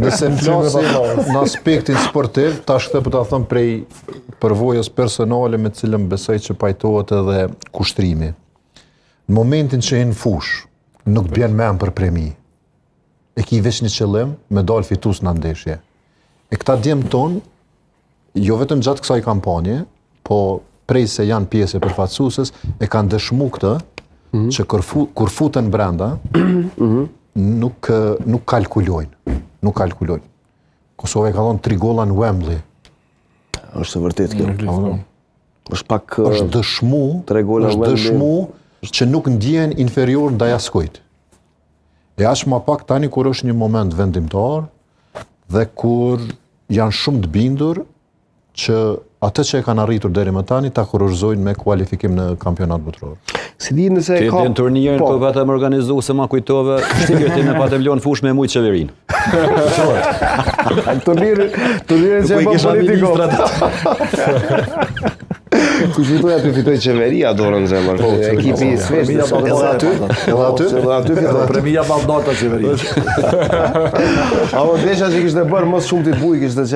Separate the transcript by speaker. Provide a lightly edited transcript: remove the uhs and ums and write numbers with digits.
Speaker 1: Nëse flasim në aspektin sportiv, tash këtë për ta thënë prej përvojës personale me cilën besoj që pajtohet edhe kushtrimi. Në momentin që në fush, nuk bjen men për premi. E ki veç një qëllim me dalë fitus në ndeshje. E këta djemë tonë, jo vetëm gjatë kësaj kampanje, po prej se janë pjesë e përfaqësuesës, e kanë dëshmu këtë, që kur futen brenda, nuk kalkulojnë. Nuk kalkulojnë. Kosova e ka dhonë 3 golla në Wembley.
Speaker 2: Është vërtet kjo. Është pak...
Speaker 1: është dëshmu që nuk ndjen inferior ndaj askujt. E aq më pak tani kur është një moment vendimtar dhe kur janë shumë të bindur që atë që e kanë arritur deri më tani ta kurorëzojnë me kualifikim në kampionat botror.
Speaker 2: Si di nëse
Speaker 3: ka... Në turnirën të vetëm organizu se ma kujtove, shtikërtin e patevlon fush me mujtë qeverin.
Speaker 2: Turnirën që e bëm politiko. Kush fitoja të fitoj qeveria dorën zemër. Ekipi i Sveshtë.
Speaker 1: Edhe aty
Speaker 4: fitoj. Premia Ballnata qeveria.
Speaker 2: Apo desha që kishte bërë më shumë ti buj kishte